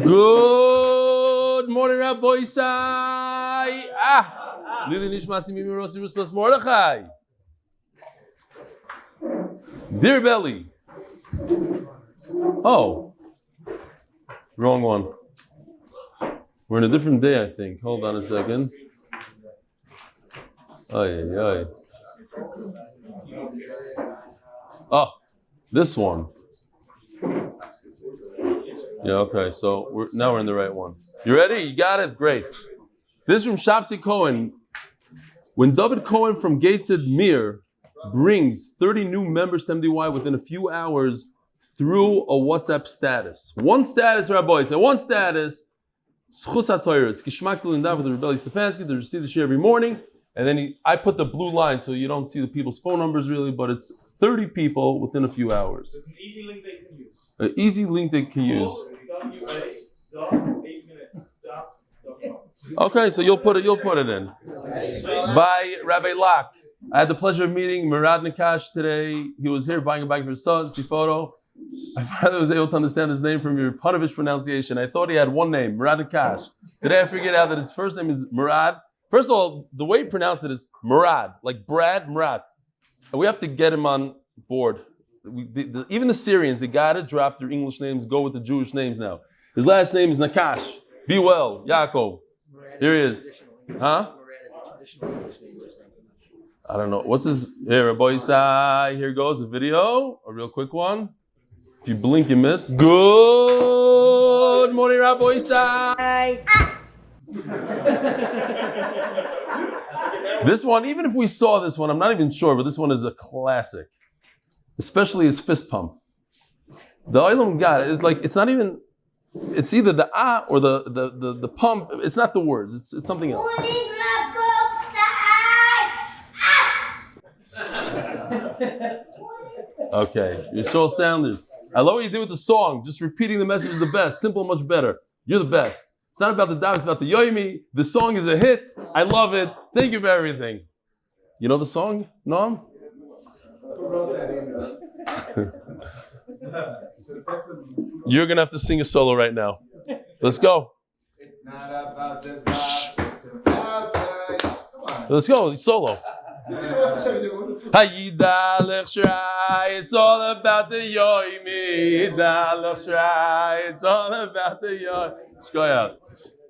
Good morning, Rabbi Isai. Lili Nishmasi Mimi Rosi Ruspas Mordechai. Dear Belly. Oh, wrong one. We're in a different day, I think. Hold on a second. Ay. Oh, this one. Yeah, okay. So we're in the right one. You ready? You got it? Great. This is from Shapsi Cohen. When David Cohen from Gateshead Mir brings 30 new members to MDY within a few hours through a WhatsApp status. One status, Rabbi, say one status. Zchus Torah. It's Kishmak Daf with the Reb Eli Stefansky. They receive the share every morning. And then I put the blue line so you don't see the people's phone numbers really, but it's 30 people within a few hours. There's an easy link they can use. An easy link they can use. Okay, so you'll put it in. By Rabbi Lock. I had the pleasure of meeting Murad Nakash today. He was here buying a bag for his son, Sifoto. I finally was able to understand his name from your Panovich pronunciation. I thought he had one name, Murad Nakash. Today I figured out that his first name is Murad. First of all, the way he pronounced it is Murad, like Brad, Murad. And we have to get him on board. Even the Syrians, they got to drop their English names, go with the Jewish names now. His last name is Nakash. Be well, Yaakov. Here he is. Huh? I don't know. What's his? Here, Rabbi Isai. Here goes a video, a real quick one. If you blink, you miss. Good morning, Rabbi Isai. This one, even if we saw this one, I'm not even sure, but this one is a classic. Especially his fist pump. The Olam got it. It's like, it's not even, it's either the or the pump. It's not the words. It's something else. Okay, you're ShaulE Sounders. I love what you did with the song. Just repeating the message is the best. Simple, much better. You're the best. It's not about the Daf, it's about the Yomi. The song is a hit. I love it. Thank you for everything. You know the song, Noam? Who wrote that email? You're going to have to sing a solo right now. Let's go. It's not about the Daf, it's about time. Come on. Let's go. Solo. It's all about the Yomi. It's all about the Yomi. Go out.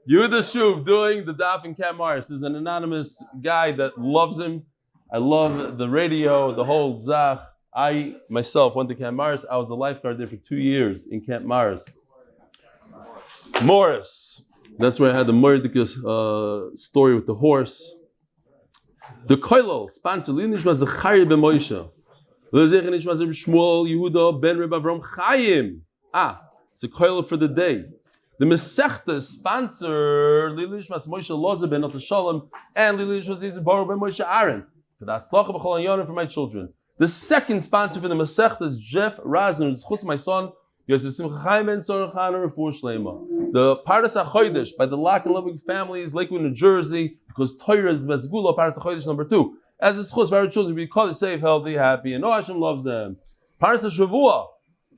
Yehuda Shuv doing the Daf in Camp Mars. There's an anonymous guy that loves him. I love the radio, the whole zach. I myself went to Camp Mars. I was a lifeguard there for 2 years in Camp Mars. Morris. That's where I had the murderous story with the horse. The Koilol sponsor Linishma Zechariah ben Moshe. Linishma Shmuel Yehuda ben Reb Avram Chaim. It's a Koilol for the day. The Masechta sponsor Linishma Moshe Loza ben Sholom and Linishma Baruch ben Moshe Aaron for the hatzlacha b'chol hayonim for my children. The second sponsor for the Masechta is Jeff Rosner, zchus my son. Yosef Simcha Chaim ben Torah Chana Refuah Shlaima. The Pardas HaChodesh by the Lock and Lebovic families, Lakewood, New Jersey, because Torah is the segula, Pardas HaChodesh number 2. As a zchus for our children, we call it safe, healthy, happy, and Hashem loves them. Pardas HaShavua,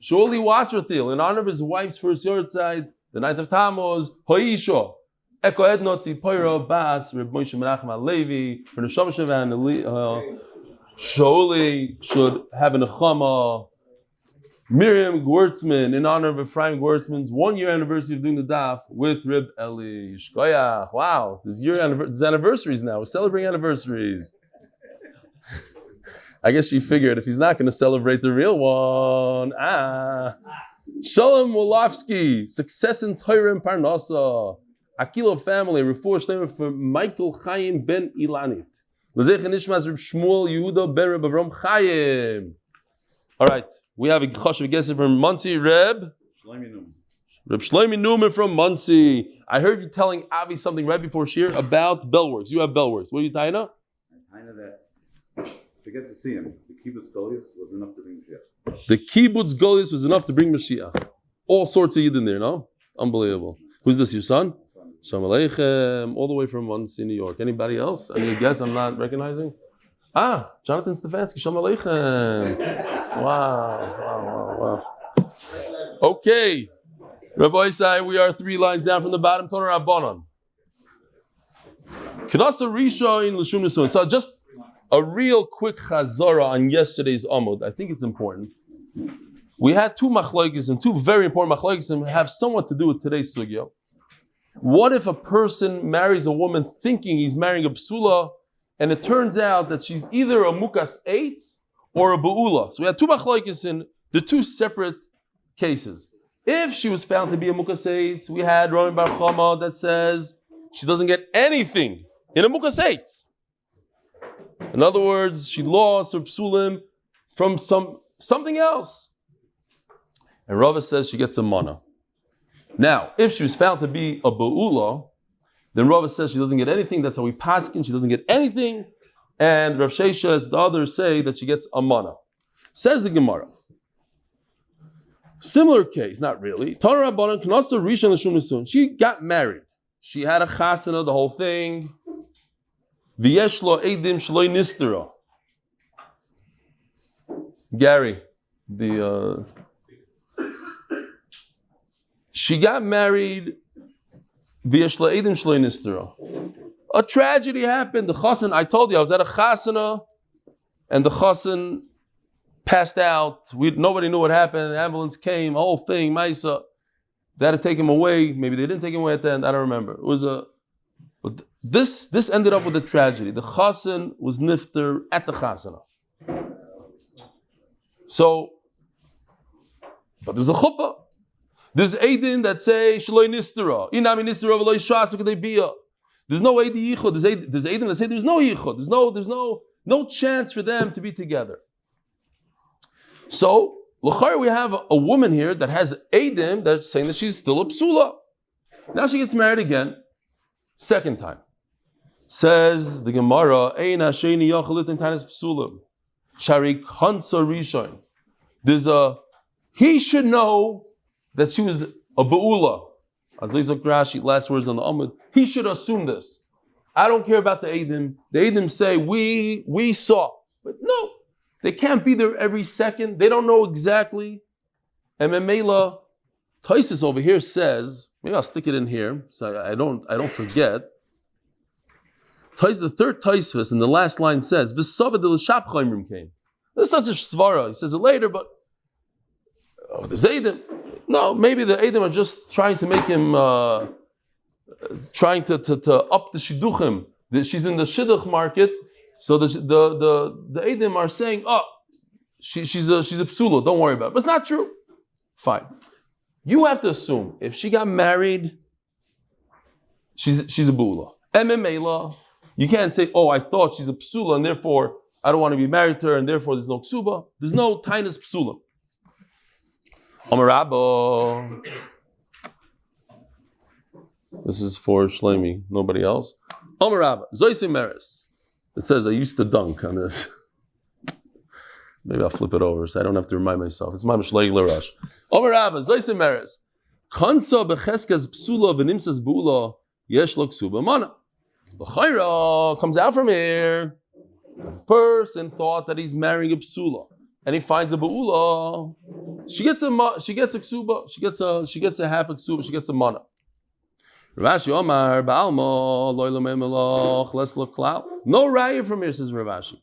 ShaulE Wassertheil, in honor of his wife's first Yurtzeit, the night of Tammuz, Hoisha, Eko Ednotzi, Poiro, Bas, Reb Moshe Menachem Alevi, for Neshama Sheva, and ShaulE should have a nechama. Miriam Gewirtzman, in honor of Ephraim Gewirtzman's 1-year anniversary of doing the Daf with Reb Eli. Shkoyach. Wow, this anniversaries now. We're celebrating anniversaries. I guess she figured if he's not going to celebrate the real one. Sholom Wolofsky, success in Torah and Parnasa. Akilov Family, Refuah Shlaima for Michael Chaim ben Ilanit. L'zeicha nishmas Reb Shmuel Yehuda ben Reb Avram Chaim. All right. We have a chashuv gesed from Muncie, Reb Shlomi Newman from Muncie. I heard you telling Avi something right before Shir about Bellworks. You have Bellworks. What are you tying up? I'm tying that. Forget to see him. The kibbutz goliath was enough to bring Mashiach. The kibbutz goliath was enough to bring Mashiach. All sorts of Yidden there, no? Unbelievable. Who's this, your son? Shalom Aleichem, all the way from Muncie, New York. Anybody else? Any guess I'm not recognizing? Jonathan Stefansky, Shalom Aleichem. Wow. Okay. Rabbi Isai, we are 3 lines down from the bottom. Torah Rabbanon. Knasa Rishon L'Shum Nisun. So just a real quick chazara on yesterday's Amud. I think it's important. We had 2 machlokes, and 2 very important machlokes, and have somewhat to do with today's sugya. What if a person marries a woman thinking he's marrying a psula, and it turns out that she's either a mukas 8 or a be'ula? So we had 2 machlokes in the 2 separate cases. If she was found to be a mukas 8, we had Rami Bar Chama that says she doesn't get anything in a mukas 8. In other words, she lost her psulim from something else. And Rava says she gets a mana. Now, if she was found to be a be'ula, then Rava says she doesn't get anything. That's how we paskin. She doesn't get anything. And Rav Shesha, as the others, say that she gets a mana. Says the Gemara. Similar case, not really. Torah Rabbanan Knasa Rishon L'Shum Nisun. She got married. She had a chasana, the whole thing. V'yesh lo eidim shloi nistera. Gary, she got married. V'yesh lo eidim shloi nistera. A tragedy happened. The chasan, I told you, I was at a chasana, and the chasan passed out. Nobody knew what happened. The ambulance came, the whole thing, Maisa. They had to take him away. Maybe they didn't take him away at the end. I don't remember. It was but this ended up with a tragedy. The chasen was nifter at the chasana. So, but there's a chuppah. There's eidin that say shloi nistera. Inami nistera v'loi shas v'kadei bia. There's no eidi yichud. There's eidin that say there's no yichud. There's no chance for them to be together. So, l'chayr, we have a woman here that has eidim that's saying that she's still a psula. Now she gets married again, second time. Says the Gemara, Ein hasheni yachalit in tainas psulim. Shari kansa rishon. He should know that she was a be'ula. As Rashi, last words on the Amud. He should assume this. I don't care about the eidim. The eidim say, we saw. But no. They can't be there every second. They don't know exactly. And Memela, Taisus over here says, maybe I'll stick it in here so I don't forget. The third Taisus in the last line says, V'savad l'shap Chaimrim came. This is such a svara. He says it later, but the Zaydim. No, maybe the Eidim are just trying to make him, trying to up the shidduchim. She's in the shidduch market. So the Eidim are saying, oh, she's a psula, don't worry about it. But it's not true. Fine. You have to assume, if she got married, she's a bula. MMA you can't say, oh, I thought she's a psula, and therefore I don't want to be married to her, and therefore there's no ksuba. There's no tainas psula. Amarabba. This is for Shleimi, nobody else. Amarabba. Zoyse Meres. It says I used to dunk on this. Maybe I'll flip it over so I don't have to remind myself. It's Mamish Leig Larash. Omer Rabba, Zoyse Meres. Kansa becheskas psula v'nimsas bu'ula yesh lo ksuba mana. The chayra comes out from here. The person thought that he's marrying a psula, and he finds a bu'ula. She gets a ksuba. She gets a half a ksuba. She gets a mana. Ravashi Omar Ba'alma Loilomei Melach Les L'Klal. No raya from here, says Ravashi.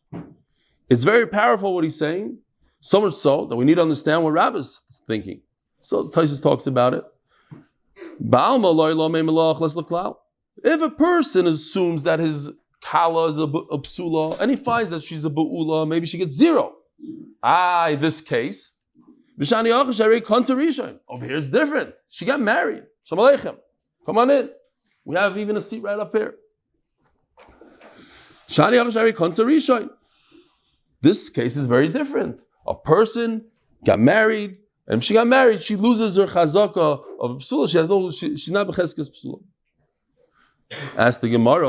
It's very powerful what he's saying, so much so that we need to understand what Rabbi's thinking. So Taisus talks about it. Ba'alma Loilomei Melach Les L'Klal. If a person assumes that his kala is a psula and he finds that she's a be'ula, maybe she gets 0. In this case, over here it's different. She got married. Shalom Aleichem. Come on in. We have even a seat right up here. This case is very different. A person got married, and if she got married, she loses her chazaka of psula. She's not b'cheskes psula. Ask the Gemara,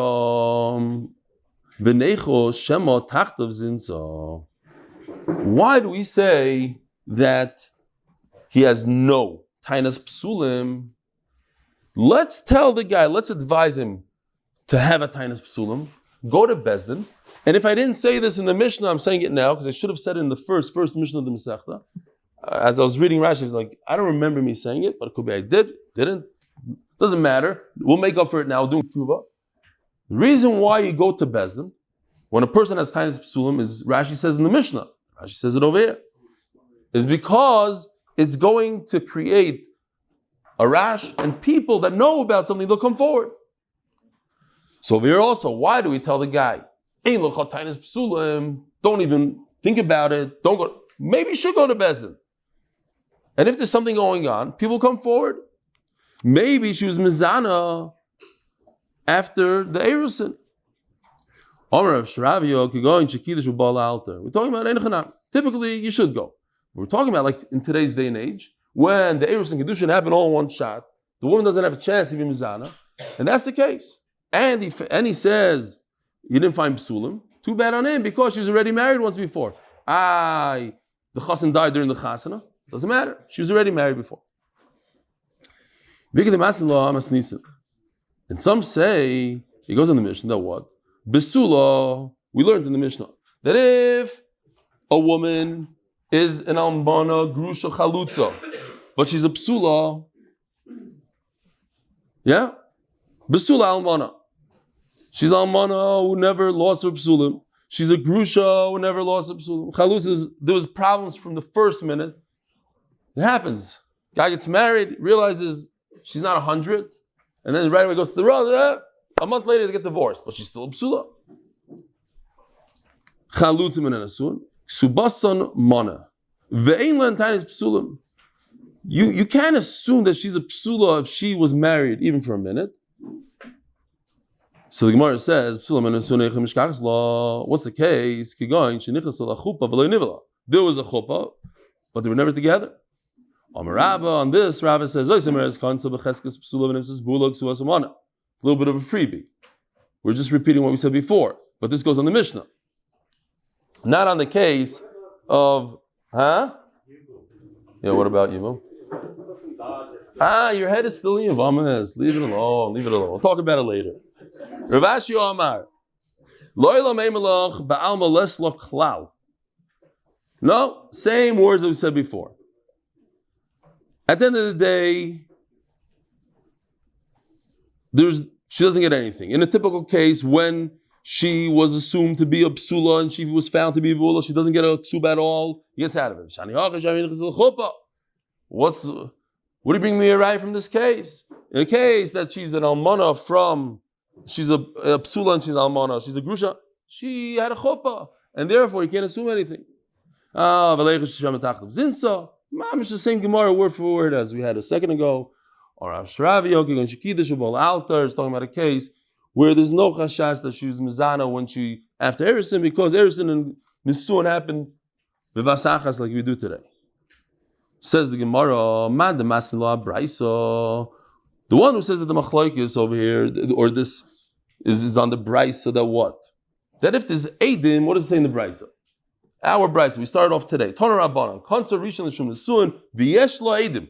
V'necho shema tachtav zinsa. Why do we say that he has no tainas psulim? Let's tell the guy, let's advise him to have a tainas psulim, go to Bezdin, and if I didn't say this in the Mishnah, I'm saying it now, because I should have said it in the first Mishnah of the Masechta. as I was reading Rashi, I was like, I don't remember me saying it, but it could be I did, didn't. Doesn't matter. We'll make up for it now doing tshuva. The reason why you go to Bezdin, when a person has tainis psulim, is Rashi says in the Mishnah, Rashi says it over here, is because it's going to create a rash, and people that know about something, they'll come forward. So over here also, why do we tell the guy, Ein lecha tainis psulim, don't even think about it, don't go, maybe you should go to Bezdin. And if there's something going on, people come forward. Maybe she was mizana after the erusin. We're talking about Einachanam. Typically, you should go. We're talking about like in today's day and age, when the erusin and kedushin happen all in one shot, the woman doesn't have a chance to be mizana, and that's the case. And he says he didn't find psulim. Too bad on him because she was already married once before. The chassan died during the chasana. Doesn't matter. She was already married before. And some say, he goes in the Mishnah, that what? Besula, we learned in the Mishnah, that if a woman is an almana, grusha, chalutza, but she's a psula, yeah? Besula almana. She's an almana who never lost her psulim. She's a grusha who never lost her psulim. Chalutza, there was problems from the first minute. It happens. Guy gets married, realizes she's not 100, and then right away goes to the road. A month later they get divorced, but she's still a psula. Chalutzim and asun, subasan mana, ve'ein lantainis psulim. You can't assume that she's a psula if she was married even for a minute. So the Gemara says, psulim and asun echem mishkachas law. What's the case? Kigoin shenichas la chuppah v'lo nivala. There was a chuppah, but they were never together. On this, Rabbi says, a little bit of a freebie. We're just repeating what we said before, but this goes on the Mishnah. Not on the case of, Yeah, what about you? Your head is still in your vamas. Leave it alone, We'll talk about it later. Rav Ashi Omar, no, same words that we said before. At the end of the day, she doesn't get anything. In a typical case, when she was assumed to be a psula and she was found to be a bula, she doesn't get a ksuba at all. He gets out of it. What do you bring me a right from this case? In a case that she's an almana she's a psula and she's an almana, she's a grusha, she had a chuppah, and therefore you can't assume anything. It's the same Gemara word for word as we had a second ago. Or it's talking about a case where there's no chashas that she was mizana when she after Erison, because Erison and Nisuan happened v'vasachas like we do today. Says the Gemara, man the masin brayso. The one who says that the machlokes over here, or this is on the brayso, that what? That if there's eidim, what does it say in the brayso? Our brayso, we started off today. Torah Rabbanan, Konsa Rishon L'Shum Nisuan, V'yesh Lo Eidim.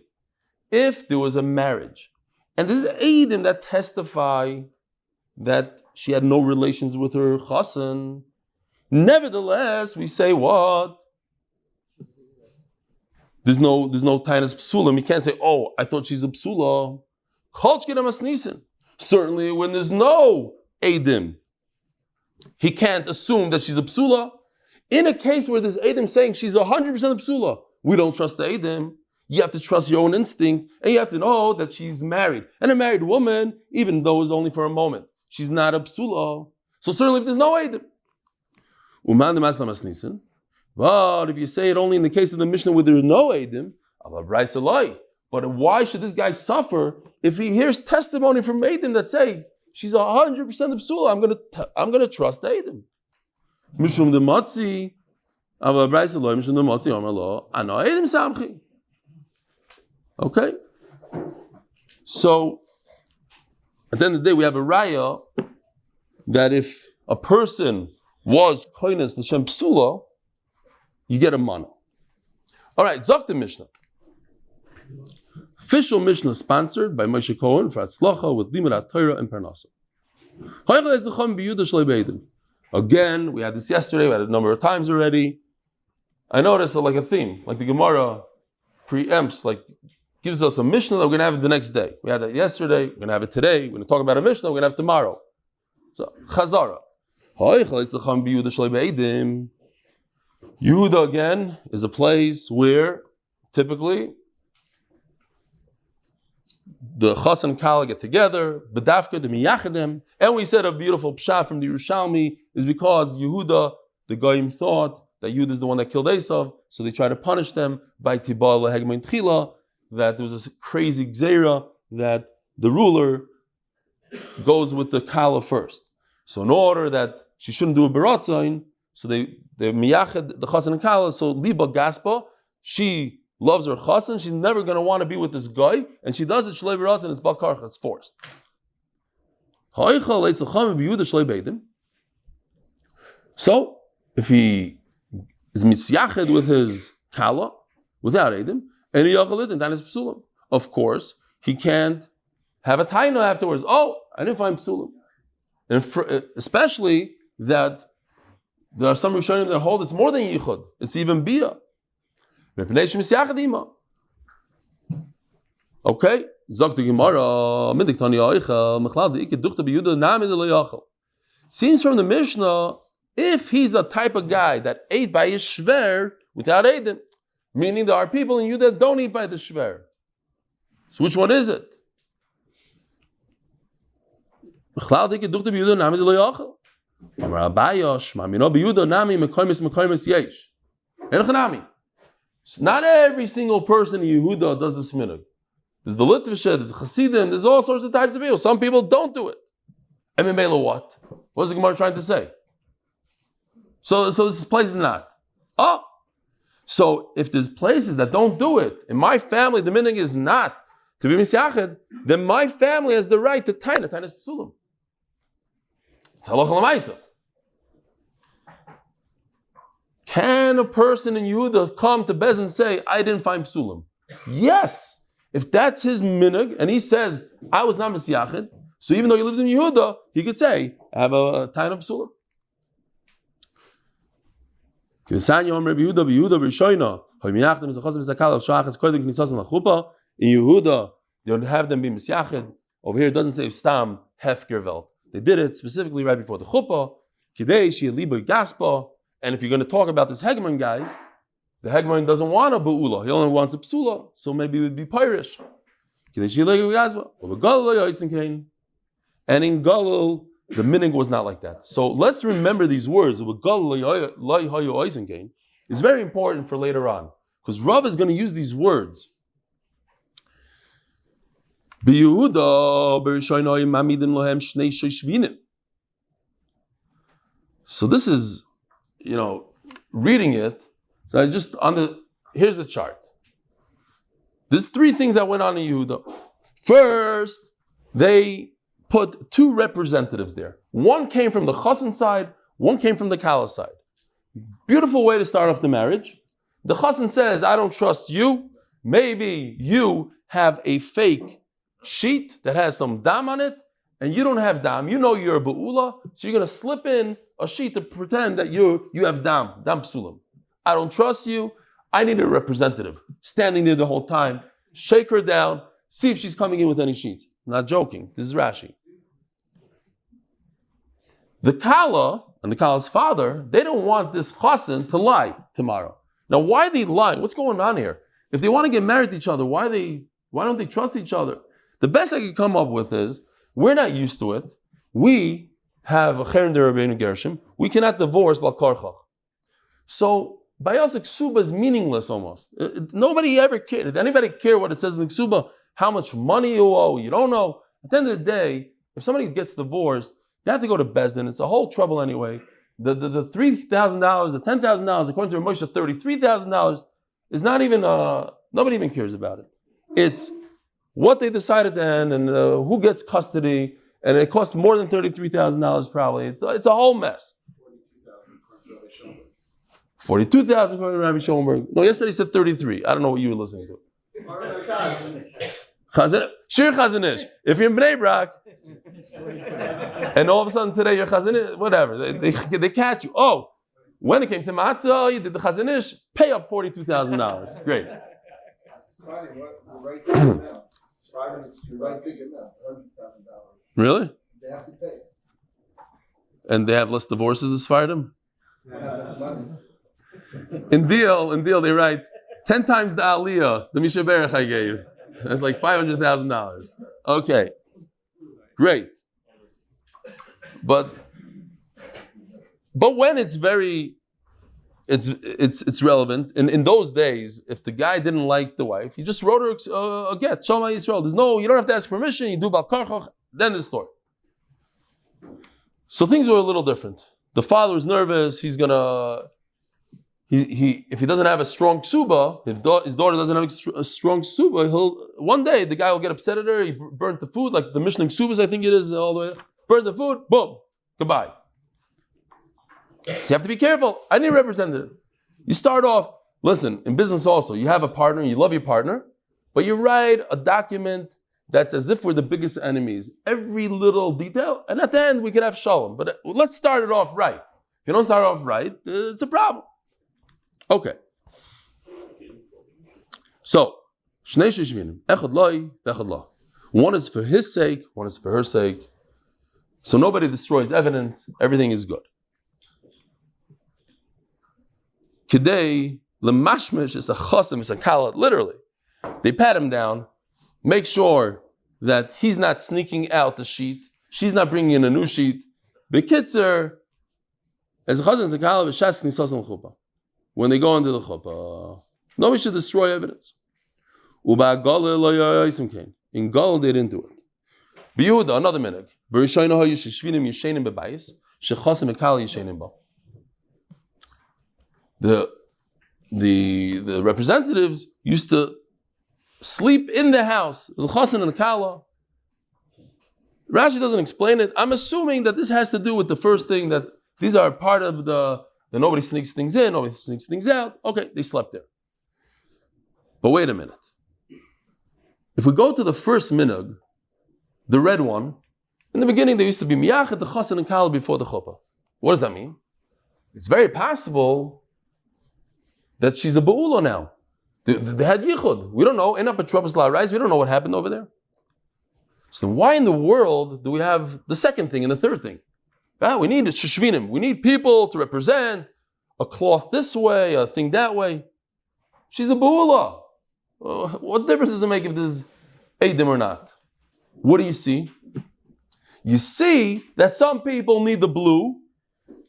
If there was a marriage, and there's eidim that testify that she had no relations with her chassan, nevertheless, we say what? There's no tainas psulim. You can't say, oh, I thought she's a psula. Certainly, when there's no eidim, he can't assume that she's a psula. In a case where there's eidim saying she's 100% a psula, we don't trust the eidim. You have to trust your own instinct, and you have to know that she's married. And a married woman, even though it's only for a moment, she's not a psula. So certainly if there's no eidim. But if you say it only in the case of the Mishnah where there's no eidim, but why should this guy suffer if he hears testimony from eidim that say she's 100% a psula? I'm gonna trust the eidim. Mishum de matzi, aber Brayse loy mishum de matzi amar lo, ano eidim samchi. Okay? So, at the end of the day, we have a raya that if a person was koines l'shem psula, you get a mana. All right, Zok the Mishnah. Official Mishnah sponsored by Moshe Cohen for hatzlacha with limud Torah and parnasa. Again, we had this yesterday, we had it a number of times already. I noticed like a theme, like the Gemara preempts, like gives us a Mishnah that we're going to have it the next day. We had that yesterday, we're going to have it today, we're going to talk about a Mishnah, we're going to have it tomorrow. So, Chazara. Yehuda again is a place where typically the chas and kala get together, bedafka, the miyachadim, and we said a beautiful pshat from the Yerushalmi is because Yehuda, the Goyim thought that Yehuda is the one that killed Esav, so they try to punish them by tibah lehegmein tchila, that there was this crazy gzeira that the ruler goes with the kala first. So in order that she shouldn't do a beratzain, so they miyachad the chassan and kala. So liba gaspa, she loves her chassan. She's never going to want to be with this guy, and she does it shlei beratzain. It's balkarcha. It's forced. So if he is mitziyached with his kala without edim, and he yachal and then is psulim. Of course, he can't have a taina afterwards. Oh, I didn't find psulim. And especially that there are some Rishonim that hold it's more than yichud. It's even bia. Okay. Seems from the Mishnah, if he's a type of guy that ate by his shver without eating, meaning there are people in you that don't eat by the shver. So which one is it? Not every single person in Yehuda does this minhag. There's the Litvisha, there's the Hasidim, there's all sorts of types of people. Some people don't do it. And Mimela what? What's the Gemara trying to say? So this place is not. Oh! So if there's places that don't do it, in my family the minhag is not to be misyached, then my family has the right to taina. Taina is psulim. It's halacha l'maisa. Can a person in Yehuda come to Bez and say, I didn't find psulim? Yes. If that's his minhag, and he says, I was not misyached, so even though he lives in Yehuda, he could say, I have a taina psulim. In Yehuda, they don't have them be misyached. Over here, it doesn't say stam hefkervelt. They did it specifically right before the chuppah. And if you're going to talk about this Hegman guy, the Hegman doesn't want a ba'ula. He only wants a psula. So maybe it would be pirish. And in Galil, the minhag was not like that. So let's remember these words. It's very important for later on. Because Rav is going to use these words. So this is, reading it. So here's the chart. There's three things that went on in Yehuda. First, they put two representatives there. One came from the chassan side, one came from the kala side. Beautiful way to start off the marriage. The chassan says, I don't trust you. Maybe you have a fake sheet that has some dam on it, and you don't have dam. You know you're a ba'ula, so you're going to slip in a sheet to pretend that you have dam psulim. I don't trust you. I need a representative standing there the whole time. Shake her down, see if she's coming in with any sheets. I'm not joking. This is Rashi. The Kala and the Kala's father, they don't want this chassan to lie tomorrow. Now, why are they lying? What's going on here? If they want to get married to each other, why don't they trust each other? The best I could come up with is, we're not used to it. We have a Cherem de Rabbeinu Gershom. We cannot divorce Bal Karchach. So, Bayas Ksuba is meaningless almost. Nobody ever cared. Did anybody care what it says in the Ksuba? How much money you owe? You don't know. At the end of the day, if somebody gets divorced, they have to go to Bezdin. It's a whole trouble anyway. The $3,000, the $10,000, according to Moshe, $33,000 is not even, nobody even cares about it. It's what they decide at the end and who gets custody, and it costs more than $33,000 probably. It's a whole mess. 42,000 according to Rabbi Schoenberg. No, yesterday he said 33. I don't know what you were listening to. Shir Chazanish. If you're in Bnei Brak, and all of a sudden today you're Chazanish, whatever. They catch you. Oh, when it came to Matzah, you did the Chazanish, pay up $42,000. Great. Finding what the right big amount. Finding it's the right big amount, $100,000. Really? They have to pay. And they have less divorces, the Sephardim? They have less money. In deal, they write 10 times the aliyah, the Misha Berach I gave. That's like $500,000. Okay, great. But when it's relevant. In those days, if the guy didn't like the wife, he just wrote her a get. Shema Yisrael. You don't have to ask permission. You do bal karchach. Then the story. So things were a little different. The father is nervous. He's gonna. If he doesn't have a strong ksuba, if his daughter doesn't have a strong ksuba, one day the guy will get upset at her. He burnt the food, like the Mishnah Kesubos, I think it is, all the way. Burn the food, boom, goodbye. So you have to be careful. I need a representative. You start off, listen, in business also, you have a partner, you love your partner, but you write a document that's as if we're the biggest enemies. Every little detail, and at the end we can have shalom. But let's start it off right. If you don't start it off right, it's a problem. Okay. So, Shnei Shishvinim, Echad Loi, Echad La. One is for his sake, one is for her sake. So nobody destroys evidence, everything is good. Kidei, Lemashmish is a chosim, is a kalat, literally. They pat him down, make sure that he's not sneaking out the sheet, she's not bringing in a new sheet. Bekitzer, as a chosim, is a kalat, v'shas knisosam chuppah. When they go into the chuppah, nobody should destroy evidence. In Gal, they didn't do it. B'Yehuda, another minhag. The representatives used to sleep in the house, the chasen and the kala. Rashi doesn't explain it. I'm assuming that this has to do with the first thing, that these are part of the nobody sneaks things in, nobody sneaks things out. Okay, they slept there. But wait a minute. If we go to the first minhag, the red one, in the beginning there used to be miyachet, the chasen and kala before the chuppah. What does that mean? It's very possible that she's a ba'ula now. They had yichud. We don't know. Ain't up at Trump's law rise. We don't know what happened over there. So then why in the world do we have the second thing and the third thing? We need shishvinim. We need people to represent a cloth this way, a thing that way. She's a ba'ula. What difference does it make if this is Eidim or not? What do you see? You see that some people need the blue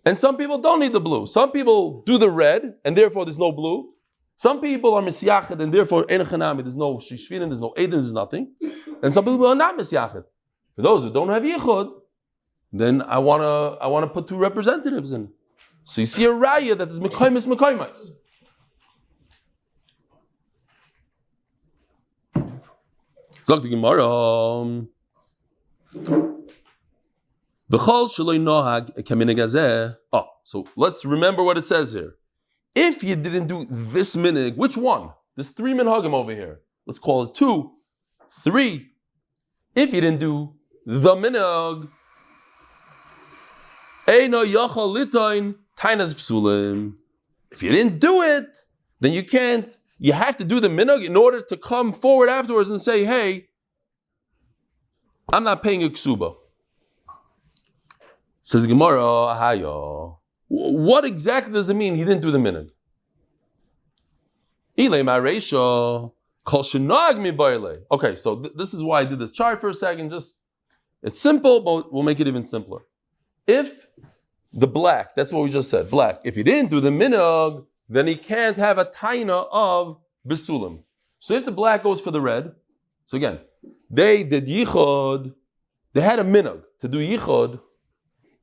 and some people don't need the blue. Some people do the red and therefore there's no blue. Some people are misyachet and therefore ein chanami, there's no shishvinim, there's no Eidim, there's nothing. And some people are not misyachet. For those who don't have yichud, then I wanna put two representatives in. So you see a raya that is mekaymis. Zog the Gemara. So let's remember what it says here. If you didn't do this minhag, which one? There's 3 minhagim over here. Let's call it 2, 3. If you didn't do the minhag, if you didn't do it, then you can't. You have to do the minhag in order to come forward afterwards and say, hey, I'm not paying a ksuba. Says Gemara, Ahayo. What exactly does it mean he didn't do the minhag? Okay, so this is why I did the chart for a second. It's simple, but we'll make it even simpler. If the black, that's what we just said, black, if he didn't do the minhag, then he can't have a taina of besulim. So if the black goes for the red, so again, they did yichud, they had a minhag to do yichud.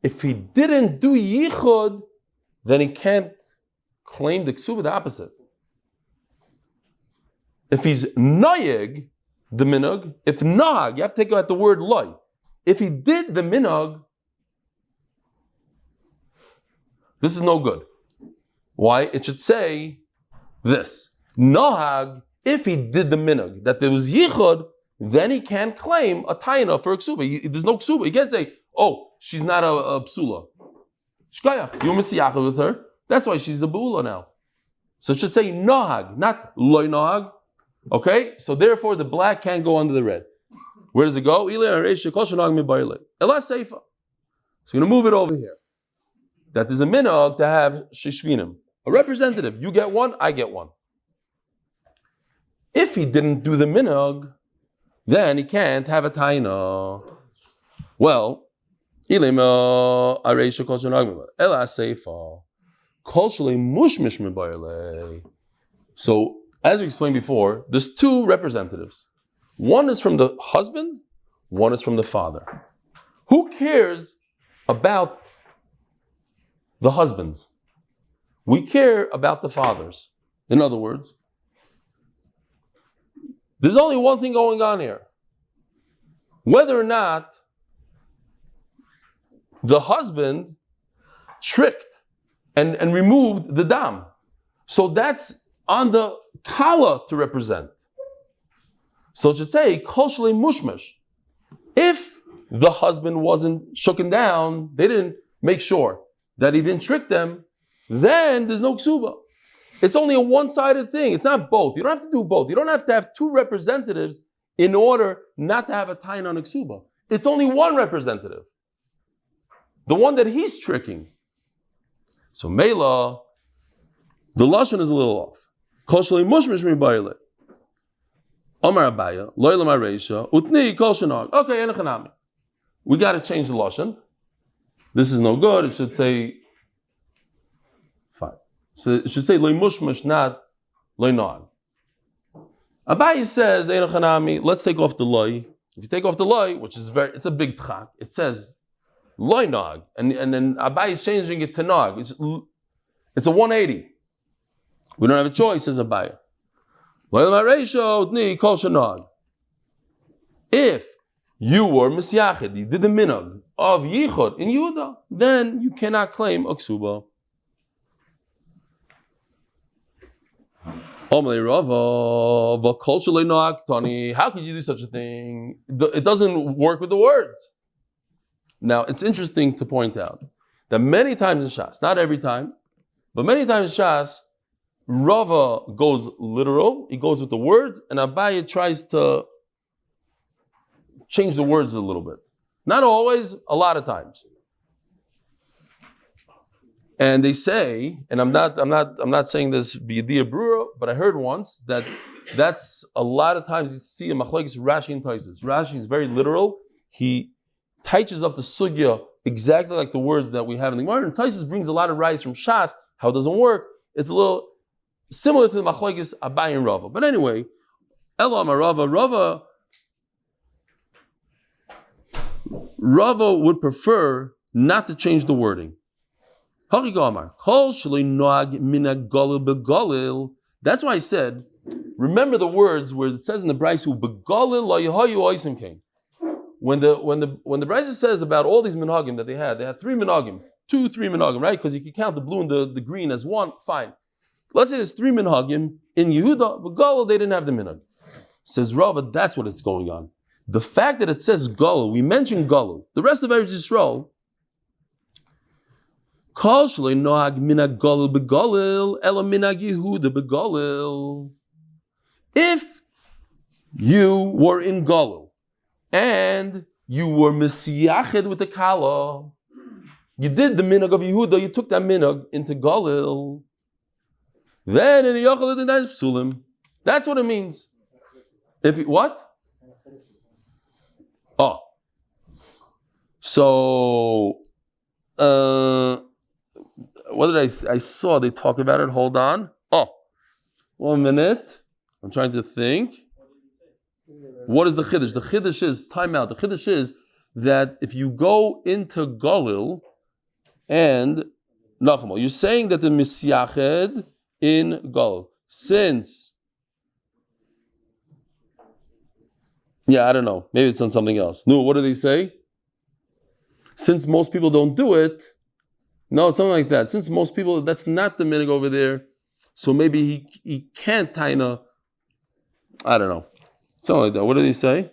If he didn't do yichud, then he can't claim the ksuba, the opposite. If he's nayeg, the minhag, if nag, you have to take out the word loy. If he did the minhag, this is no good. Why? It should say this. Nahag, if he did the minhag, that there was yichud, then he can't claim a taina for a ksuba. There's no ksuba. He can't say, oh, she's not a psula. Shkaya, you were misiyachah with her. That's why she's a ba'ula now. So it should say nahag, not loy nahag. Okay, so therefore the black can't go under the red. Where does it go? Elah Seifa. So you're going to move it over here. That is a minhag to have shishvinim, a representative. You get one, I get one. If he didn't do the minhag, then he can't have a taina. Well, Elah Seifa. So, as we explained before, there's two representatives. One is from the husband, one is from the father. Who cares about the husbands? We care about the fathers. In other words, there's only one thing going on here. Whether or not the husband tricked and removed the dam. So that's on the kala to represent. So it should say, kol shalei mushmash. If the husband wasn't shooken down, they didn't make sure that he didn't trick them, then there's no ksuba. It's only a one-sided thing. It's not both. You don't have to do both. You don't have to have two representatives in order not to have a tain on a ksuba. It's only one representative. The one that he's tricking. So Mela, the lashon is a little off. Kol shalei mushmash mi ba'ileh. Amar Abaya, loylam areisha, utni kol shenag. Okay, enochanami. We got to change the lashon. This is no good. It should say, fine. So it should say loy mushmash, not loy nog. Abaya says, enochanami. Let's take off the loy. If you take off the loy, which is it's a big tchak. It says loy nog, and then Abaya is changing it to nog. It's a 180. We don't have a choice, says Abaya. If you were misyachid, you did the minhag of yichud in Yehuda, then you cannot claim a ksuba. How could you do such a thing? It doesn't work with the words. Now, it's interesting to point out that many times in Shas, not every time, but many times in Shas, Rava goes literal, he goes with the words, and Abaya tries to change the words a little bit. Not always, a lot of times. And they say, and I'm not saying this b'yediyah brura, but I heard once that's a lot of times you see a machlokes Rashi and Taisus. Rashi is very literal. He teaches up the sugya exactly like the words that we have in the Gemara. And Taisus brings a lot of rights from Shas, how it doesn't work. It's a little similar to the machlokes Abai and Rava. But anyway, Elo Amar Rava would prefer not to change the wording. That's why I said, remember the words where it says in the Brayso, when the Brayso says about all these minhagim that they had 3 minhagim, 3 minhagim, right? Because you can count the blue and the green as one, fine. Let's say there's 3 minhagim in Yehuda, but Galil, they didn't have the minhag. Says Rava, that's what it's going on. The fact that it says Galil, we mentioned Galil. The rest of Eretz Yisrael, Kol shloi nohag minhag Galil begalil, ela minhag Yehuda begalil. If you were in Galil and you were misiyached with the kala, you did the minhag of Yehuda, you took that minhag into Galil. Then in the that's what it means. What? Oh. So, what did I saw they talk about it. Hold on. Oh, 1 minute. I'm trying to think. What is the chiddush? The chiddush is, time out. The chiddush is that if you go into Galil and Nachmal, you're saying that the misyached in Galil. Since, I don't know. Maybe it's on something else. No, what do they say? Since most people don't do it, no, it's something like that. Since most people, that's not the minhag over there, so maybe he can't taina. I don't know. Something like that. What do they say? It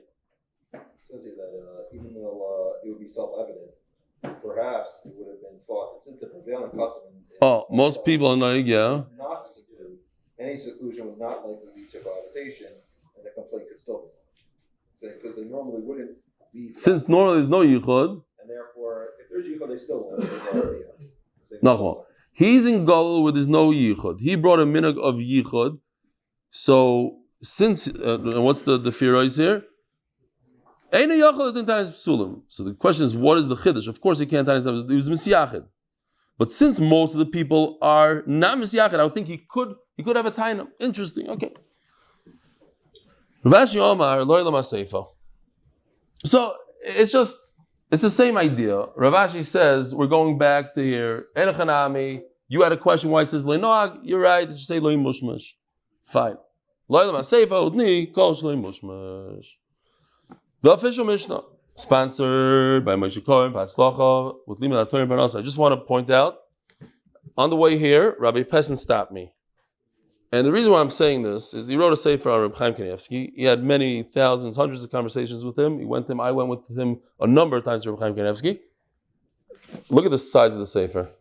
says here that even though it would be self-evident, perhaps it would have been thought that since the prevailing custom Most people are not, not to seclude, any seclusion would not likely lead to cohabitation, and a complaint could still be filed. Because they normally wouldn't be. Since normally there's no yichud, And therefore, if there's yichud, they still won't. no. He's in Galil where there's no yichud. He brought a minhag of yichud. So since what's the ferois here? So the question is, what is the chiddush? Of course, he can't. He was misyachid. But since most of the people are not misyachid, I would think he could have a taina. Interesting. Okay. So it's the same idea. Rav Ashi says we're going back to here. Enochanami. You had a question why it says leinoag. You're right. It should say loy mushmash. Fine. Loylam aseifa udni kol shloy mushmash. The official Mishnah, sponsored by Moshe Cohen, hatzlacha with limud Torah parnasa. I just want to point out, on the way here, Rabbi Pessin stopped me. And the reason why I'm saying this is he wrote a sefer on Reb Chaim Kanievsky. He had many thousands, hundreds of conversations with him. I went with him a number of times to Reb Chaim Kanievsky. Look at the size of the sefer.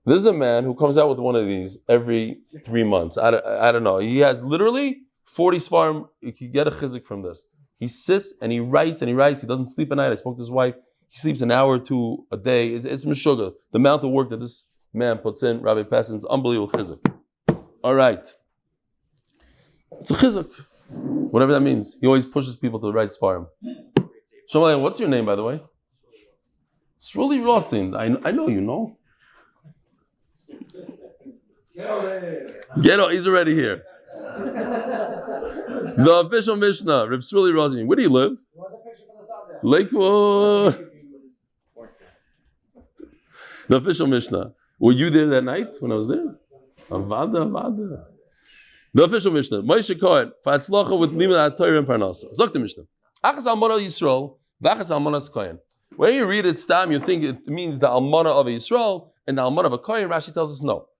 This is a man who comes out with one of these every 3 months. I don't know. He has literally 40 svarim. You can get a chizik from this. He sits and he writes and he writes. He doesn't sleep at night. I spoke to his wife. He sleeps an hour or two a day. It's meshuggah. The amount of work that this man puts in, Rabbi Pessin's unbelievable chizik. All right. It's a chizik. Whatever that means. He always pushes people to the right svarim. Shalom, what's your name, by the way? It's really Rothstein. I know you know. Get on, he's already here. The official Mishnah, Reb Shuli Rosin. Where do you live? Lakewood. The official Mishnah. Were you there that night when I was there? Avada. The official Mishnah. Moshe Cohen, hatzlacha with limud Torah and parnasa. Zok the Mishnah. Achas almana Yisrael, v'achas almanas Kohen. When you read it stam, you think it means the almana of Yisrael and the almana of a Kohen. Rashi tells us no.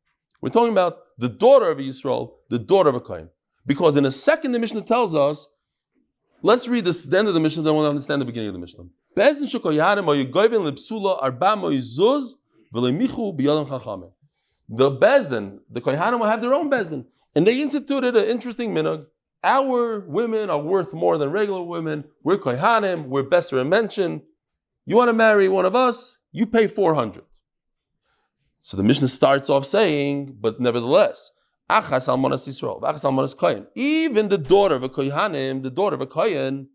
We're talking about the daughter of Yisrael, the daughter of a Kohen. Because in a second, the Mishnah tells us, let's read the end of the Mishnah, then we'll understand the beginning of the Mishnah. The Bezdin, the Kohanim will have their own Bezdin. And they instituted an interesting minhag. Our women are worth more than regular women. We're Kohanim, we're Besser and mention. You want to marry one of us, you pay 400. So the Mishnah starts off saying, but nevertheless, Achas almanas Yisrael, Achas almanas Kohen. Even the daughter of a Kohanim, the daughter of a Kohen,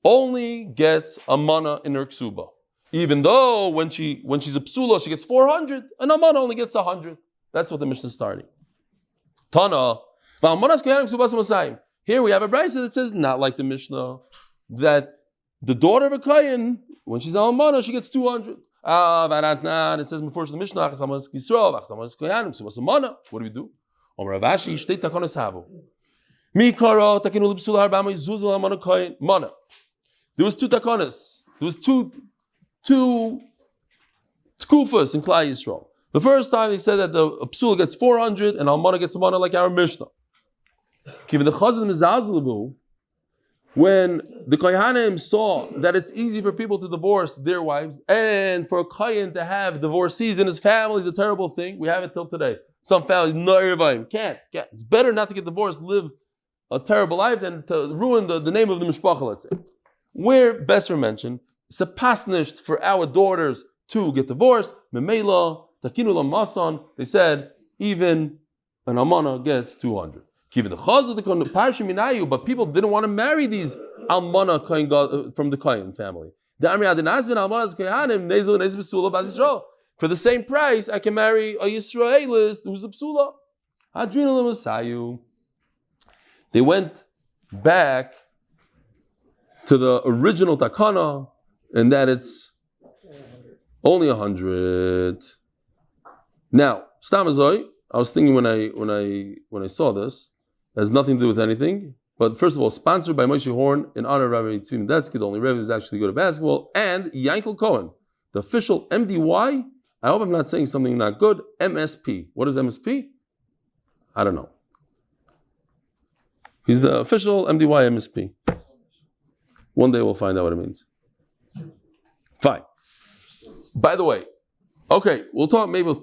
only gets a mana in her ksuba. Even though when she's a psula, she gets 400, and a mana only gets 100. That's what the Mishnah is starting. Tana, v'almanas Kohanim ksubas masayim. Here we have a brayso that says not like the Mishnah that the daughter of a Kohen, when she's an almana, she gets 200. It says before the Mishnah, Achas almanas Yisrael, Achas almanas Kohanim ksubas mana. What do we do? Mana. There was two takonas. There was two tkufas in Klal Yisrael. The first time they said that the psul gets 400 and almana gets a mana like our Mishnah. When the Kohanim saw that it's easy for people to divorce their wives and for a Kohen to have divorcees in his family is a terrible thing. We have it till today. Some families, no Yervayim, can't. It's better not to get divorced, live a terrible life than to ruin the name of the mishpacha, let's say. Where Besser mentioned, it's a pasnished for our daughters to get divorced. Memela, takinulam masan, they said, even an almana gets 200. But people didn't want to marry these almana from the Kohen family. For the same price, I can marry a Yisraelist who's a psula. They went back to the original takana, and that it's only 100. Now, Stamazoi, I was thinking when I saw this, it has nothing to do with anything. But first of all, sponsored by Moshe Horn in honor of Rabbi Tzvi Medetsky, the only Rebbe who's actually good at basketball, and Yankel Cohen, the official MDY. I hope I'm not saying something not good. MSP. What is MSP? I don't know. He's the official MDY MSP. One day we'll find out what it means. Fine. By the way, okay, we'll talk maybe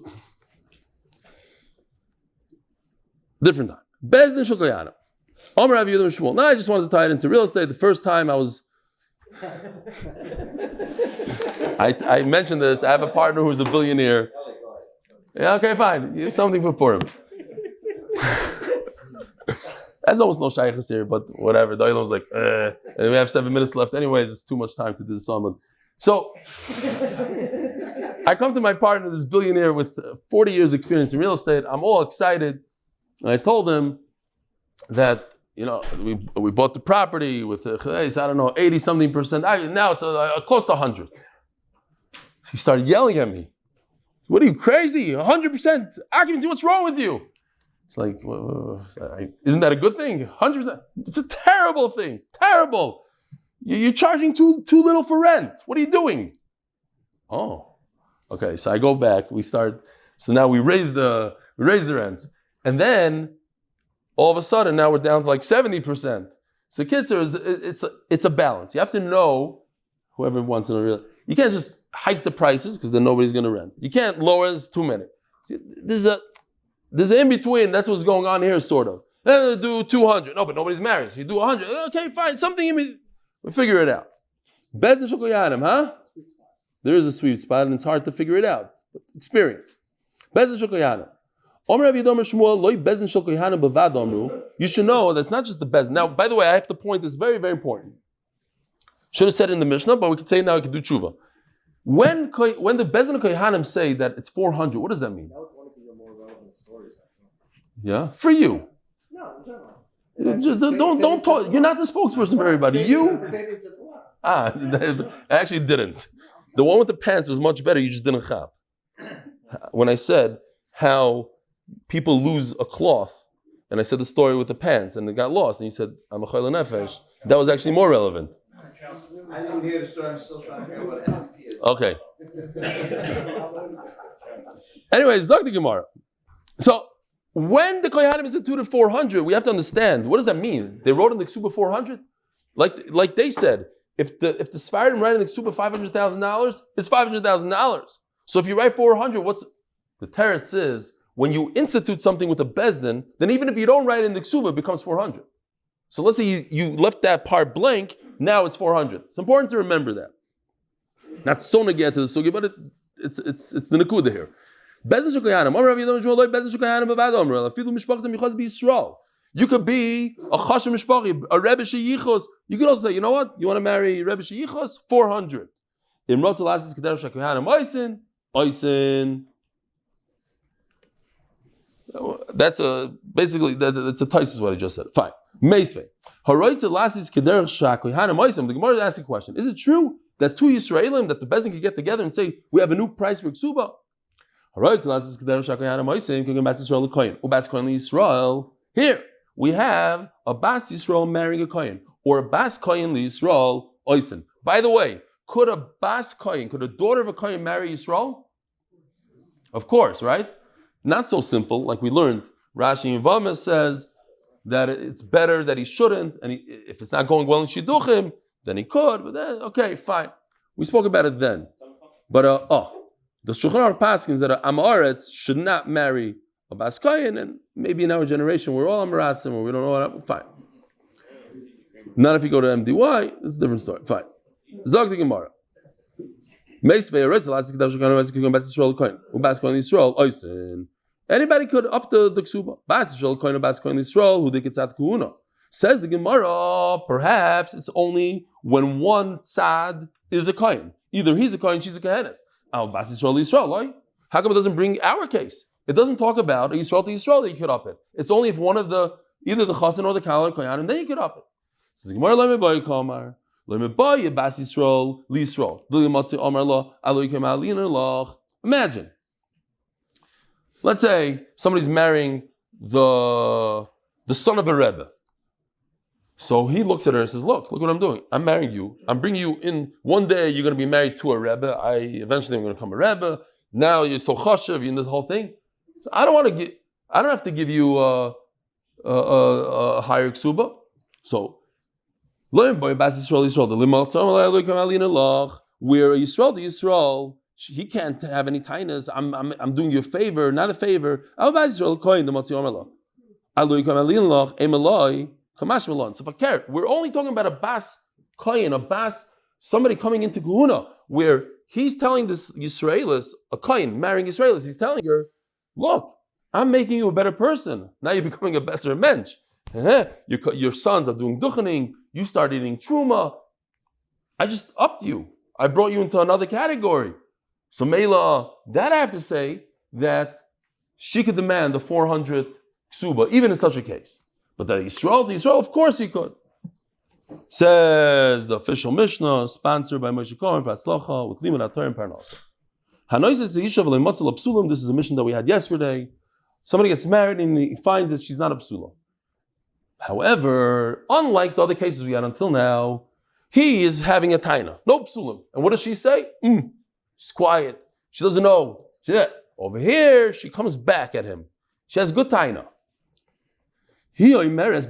different time. Bezdin Shokoyana. Amar Rav Yehuda Shmuel. No, I just wanted to tie it into real estate. The first time I was, I mentioned this. I have a partner who's a billionaire. Yeah, okay, fine. Something for Purim. There's almost no shaykhs here, but whatever. The Olam was like, and we have 7 minutes left. Anyways, it's too much time to do this sermon. So I come to my partner, this billionaire with 40 years experience in real estate. I'm all excited. And I told him that, we bought the property with, 80-something%. Now it's close to 100. He started yelling at me. What are you, crazy? 100% occupancy, what's wrong with you? It's like, isn't that a good thing? 100%. It's a terrible thing. Terrible. You're charging too little for rent. What are you doing? Oh, okay. So I go back. So now we raise the rents. And then all of a sudden, now we're down to like 70%. So kitzur, it's a balance. You have to know, whoever wants in a real, you can't just hike the prices because then nobody's going to rent. You can't lower it, it's too many. See, there's an in-between, that's what's going on here, sort of. Then do 200. No, but nobody's married. So you do 100. Okay, fine. Something in between. We'll figure it out. Bezdin Shokoyanim, huh? There is a sweet spot and it's hard to figure it out. Experience. Bezdin Shokoyanim. You should know that's not just the Bezdin. Now, by the way, I have to point this very, very important. Should have said it in the Mishnah, but we could say it now, we could do tshuva. When the Bezdin of Kohanim say that it's 400, what does that mean? That was one of your more relevant stories, actually. Yeah? For you. No, in general. Don't talk. You're not the spokesperson for everybody. I actually didn't. The one with the pants was much better. You just didn't chap. When I said how people lose a cloth, and I said the story with the pants, and it got lost, and you said I'm a chayla nefesh. That was actually more relevant. I didn't hear the story. I'm still trying to figure out what it is. Okay. Anyway, Zok the Gemara. So when the Kohanim instituted 400, we have to understand, what does that mean? They wrote in the Kesubos 400? Like they said, if the Sfaradim write in the Kesubos $500,000, it's $500,000. So if you write 400, what's the teretz is, when you institute something with a bezdin, then even if you don't write in the Kesubos, it becomes 400. So let's say you left that part blank, now it's 400. It's important to remember that. Not so negated to the sugi, but it's the nakuda here. You could be a chashem mishpachi, a rebbe sheyichos. You could also say, you know what? You want to marry rebbe sheyichos? 400. In rotzalasis kadosh shakohanim oisin. That's basically that's a tais is what I just said. Fine. Meisvei. Haroitzalasis kadosh shakohanim oisin. The Gemara asks a question: is it true that two Yisraelim, that the Bezin can get together and say, we have a new price for Ksuba? Here, we have a Bas Yisrael marrying a Kohen, or a Bas Kohen Yisrael Oisen. By the way, could a daughter of a Kohen marry Yisrael? Of course, right? Not so simple, like we learned. Rashi in Vama says that it's better that he shouldn't, and if it's not going well in Shidduchim, then he could, but then, okay, fine. We spoke about it then. But, the Shulchan Aruch paskins that Amaretz should not marry a Bas Kohen, and maybe in our generation we're all Amaratzim, or we don't know what, fine. Not if you go to MDY, it's a different story, fine. Zog the Gemara. Anybody could up the Ksuba. Bas Yisrael Kohen or Bas Kohen Yisrael, who did Kitzat Kuhuna. Says the Gemara, perhaps it's only when one tzad is a kohen. Either he's a kohen, she's a kohenes. How come it doesn't bring our case? It doesn't talk about a Yisrael to Yisrael that you could up it. It's only if one of either the chasen or the kala kohen, and then you could up it. Says the Gemara, imagine. Let's say somebody's marrying the son of a rebbe. So he looks at her and says, look what I'm doing. I'm marrying you. I'm bringing you in. One day you're going to be married to a Rebbe. Eventually I'm going to become a Rebbe. Now you're so chashav, you're in this whole thing. So I don't have to give you a higher ksuba. So, where Yisrael to Yisrael, he can't have any tainas. I'm doing you a favor, not a favor. Kamash Milan. So we're only talking about a bas kohen, a bas, somebody coming into kahuna, where he's telling this Yisraelis, a kohen marrying Yisraelis, he's telling her, look, I'm making you a better person. Now you're becoming a better mensch. Your sons are doing duchening. You start eating truma. I just upped you. I brought you into another category. So Mela, that I have to say that she could demand the 400 ksuba, even in such a case. But that Yisrael to Yisrael, of course he could. Says the official Mishnah, sponsored by Moshe Cohen for hatzlacha with limud atar and parnas. This is a mission that we had yesterday. Somebody gets married and he finds that she's not a psula. However, unlike the other cases we had until now, he is having a taina, no psulim. And what does she say? She's quiet. She doesn't know. Over here, she comes back at him. She has good taina.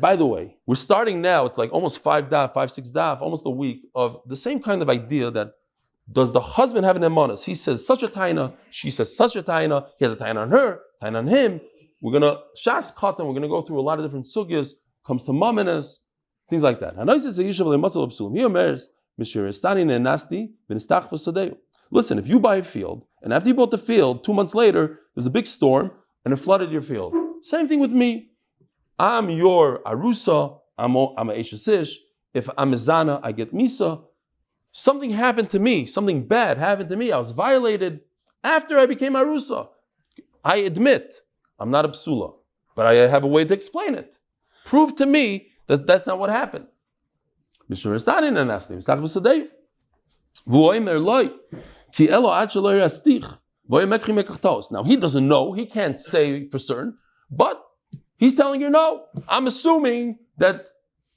By the way, we're starting now, it's like almost 6 daf, almost a week of the same kind of idea that does the husband have an emanas? He says such a taina, she says such a taina, he has a taina on her, taina on him. We're going to, shas katan, we're going to go through a lot of different sugyas, comes to maminas, things like that. Listen, if you buy a field, and after you bought the field, 2 months later, there's a big storm, and it flooded your field. Same thing with me. I'm your arusa, I'm a eshesish. If I'm a zana, I get misa. Something happened to me, something bad happened to me. I was violated after I became arusa. I admit, I'm not a psula, but I have a way to explain it. Prove to me that that's not what happened. Now he doesn't know, he can't say for certain, but he's telling her no. I'm assuming that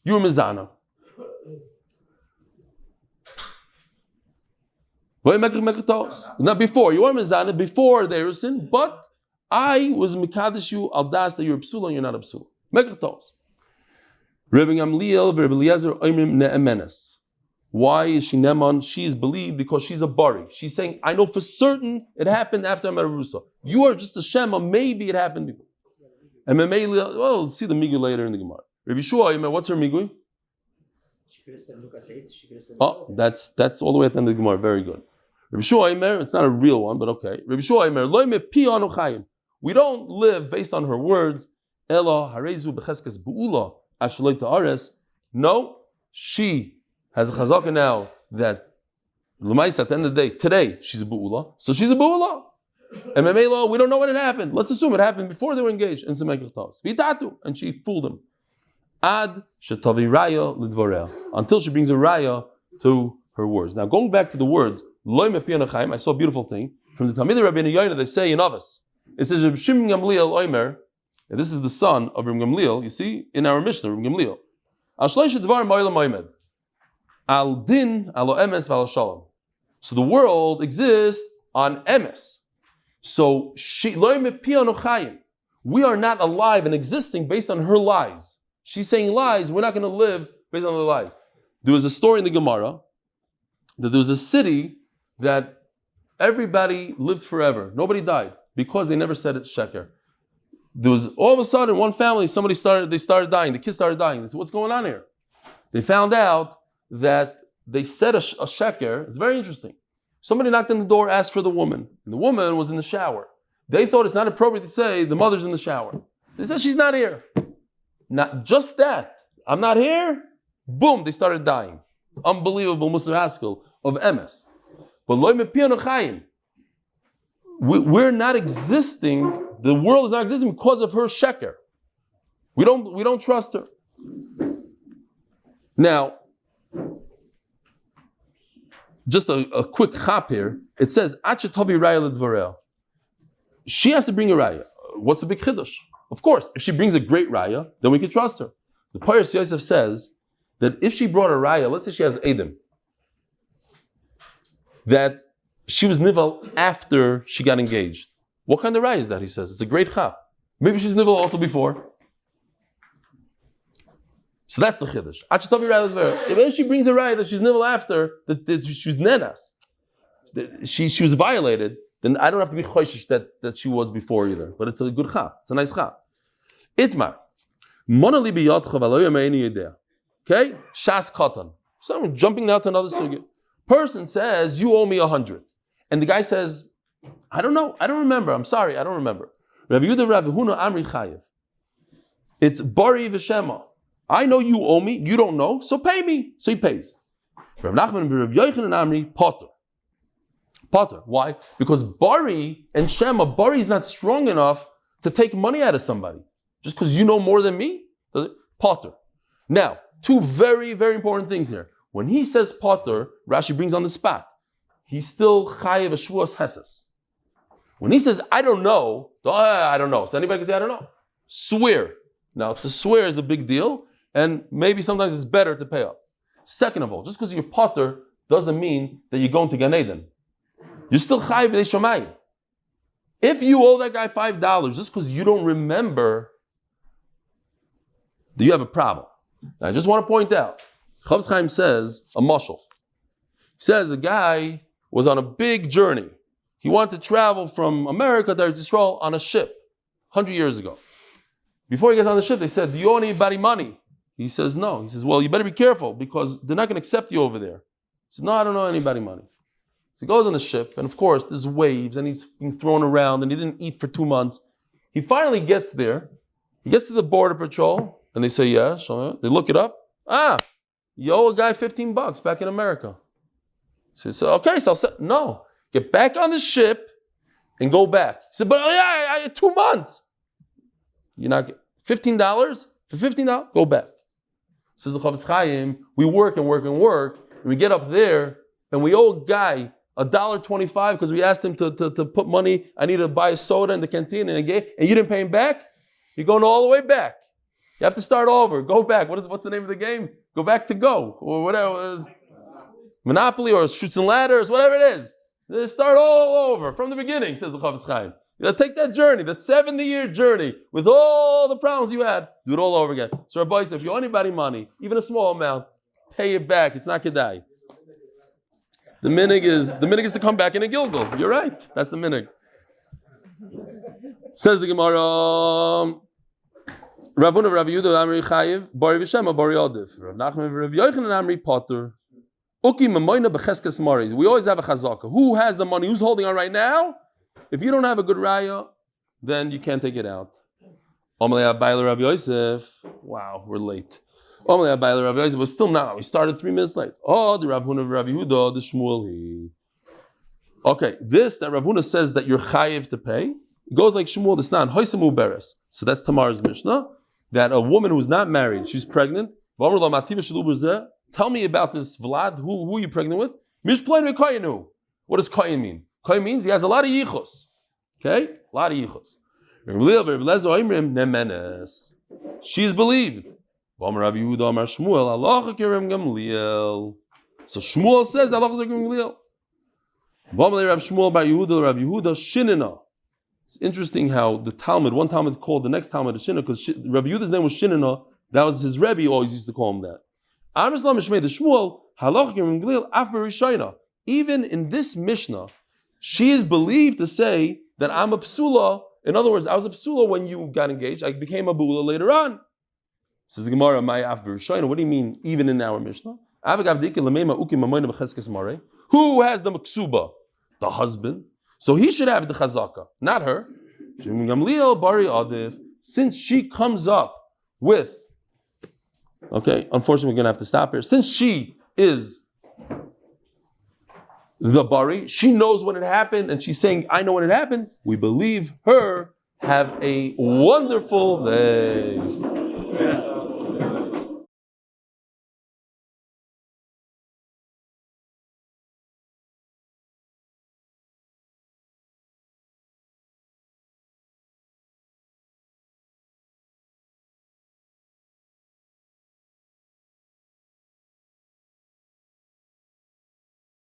you're mizana. Not before, you were mizana before the erusin, but I was mikadesh you al das that you're a psula and you're not a psula. Mekachtos. Rebbe Gamliel, Reb Eliezer, Oimrim ne'emenes. Why is she neman? She's believed because she's a bari. She's saying, I know for certain it happened after I'm at Arusa. You are just a shema, maybe it happened before. And well, we'll see the migui later in the Gemara. Rabbi Shua, what's her migui? She could have said Lucas 8. She could have said. Oh, that's all the way at the end of the Gemara. Very good. Rabbi Shua, it's not a real one, but okay. Rabbi Shua, loy me pi anu chayim. We don't live based on her words. Ela harezu becheskes buula ashloi ta'ares. No, she has a chazaka now that l'maisa at the end of the day, today she's a buula, so she's a buula. And Memela, we don't know when it happened. Let's assume it happened before they were engaged in Semekach Tavs. Vitatu, and she fooled him. Ad shetavi raya lidvorea, until she brings a raya to her words. Now going back to the words, loy mepiana chaim, I saw a beautiful thing from the Talmidei Rabbeinu Yoina. They say in Avos, it says Reb Shimon Gamliel Oimer, and this is the son of Reb Gamliel. You see in our Mishnah, Reb Gamliel. Al shloish dvar ma'olam moimed. Al din alo emes v'al shalom. So the world exists on emes. So we are not alive and existing based on her lies. She's saying lies. We're not going to live based on the lies. There was a story in the Gemara that there was a city that everybody lived forever. Nobody died because they never said it's sheker. There was all of a sudden one family, they started dying. The kids started dying. They said, what's going on here? They found out that they said a sheker. It's very interesting. Somebody knocked on the door, asked for the woman. And the woman was in the shower. They thought it's not appropriate to say the mother's in the shower. They said, she's not here. Not just that. I'm not here. Boom, they started dying. It's unbelievable Musar Haskell of MS. But loy mepianu chayim. We're not existing. The world is not existing because of her sheker. We don't trust her. Now, just a quick chap here. It says, Achetavi raya ledvarel. She has to bring a raya. What's the big chiddush? Of course, if she brings a great raya, then we can trust her. The Paras Yosef says that if she brought a raya, let's say she has Edom, that she was nivel after she got engaged. What kind of raya is that? He says it's a great chap. Maybe she's nivel also before. So that's the chiddush. If she brings a raya that she's nivel after, that she's nenas, that she was violated, then I don't have to be choishish that she was before either. But it's a good chap. It's a nice chap. Itmar. Okay? Shas katan. So I'm jumping now to another sugya. Person says, you owe me 100. And the guy says, I don't know. I don't remember. I'm sorry. I don't remember. Rav Yehuda, Rav Huna, Amri Chayev. It's Bari V'Shema. I know you owe me. You don't know. So pay me. So he pays. Rav Nachman and Rav Yochanan and Amri, Potter. Potter. Why? Because Bari and Shema, Bari is not strong enough to take money out of somebody. Just because you know more than me? Potter. Now, two very, very important things here. When he says Potter, Rashi brings on the spot. He's still Chayev Shvuas Heses. When he says, I don't know, I don't know. So anybody can say, I don't know. Swear. Now, to swear is a big deal, and maybe sometimes it's better to pay up. Second of all, just because you're Potter doesn't mean that you're going to Gan Eden. You're still Chayev B'nei Shamayim. If you owe that guy $5 just because you don't remember, do you have a problem? Now, I just want to point out, Chaim says, a mashal. He says a guy was on a big journey. He wanted to travel from America to Israel on a ship 100 years ago. Before he gets on the ship, they said, do you owe anybody money? He says, no. He says, well, you better be careful because they're not going to accept you over there. He says, no, I don't owe anybody money. So he goes on the ship, and of course, there's waves, and he's being thrown around, and he didn't eat for 2 months. He finally gets there. He gets to the border patrol, and they say, yeah. So they look it up. You owe a guy $15 back in America. So he said, okay, so I'll say, no. Get back on the ship and go back. He said, but I had 2 months. You're not $15? For $15, go back. Says the Chavetz Chaim, we work and work and work, and we get up there, and we owe a guy $1.25 because we asked him to put money. I need to buy a soda in the canteen, and you didn't pay him back? You're going all the way back. You have to start over. Go back. What's the name of the game? Go back to go. Or whatever. Monopoly or Shoots and Ladders, whatever it is. They start all over from the beginning, says the Chavetz Chaim. You gotta take that journey, that 70-year journey, with all the problems you had, do it all over again. So Rabbi Yosef, if you owe anybody money, even a small amount, pay it back. It's not kedai. The minig is to come back in a Gilgal. You're right. That's the minig. Says the Gemara, Ravuna Rav Yehuda Amri Chayev, Bari V'Shema, Bari Odif. Rav Nachman Rav Yochanan Amri Potter. Uki Mamoina B'Cheskes Mari. We always have a chazaka. Who has the money? Who's holding on right now? If you don't have a good raya, then you can't take it out. Omalei Abayla Rav Yosef. Wow, we're late. Omalei Abayla Rav Yosef, but still now. We started 3 minutes late. Oh, the Rav Huna of Rav Yehuda, the Shmuel. Okay, this that Rav Huna says that you're chayiv to pay, it goes like Shmuel the Snan, Hoysamu Beres. So that's Tamar's Mishnah, that a woman who's not married, she's pregnant. Tell me about this Vlad. Who are you pregnant with? What does Kayin mean? Kayin means he has a lot of yichus. Okay? A lot of yichus. She's believed. So Shmuel says that halacha Gamliel. It's interesting how the Talmud, one Talmud called the next Talmud Shinna, because Rav Yehuda's name was Shinna. That was his Rebbe, always used to call him that. Even in this Mishnah, she is believed to say that I'm a psula. In other words, I was a psula when you got engaged. I became a bula later on. Says the Gemara, what do you mean, even in our Mishnah? Who has the maksuba? The husband. So he should have the chazaka, not her. Since she comes up with, okay, unfortunately we're going to have to stop here. Since she is the bari, she knows when it happened, and she's saying, I know when it happened. We believe her. Have a wonderful day.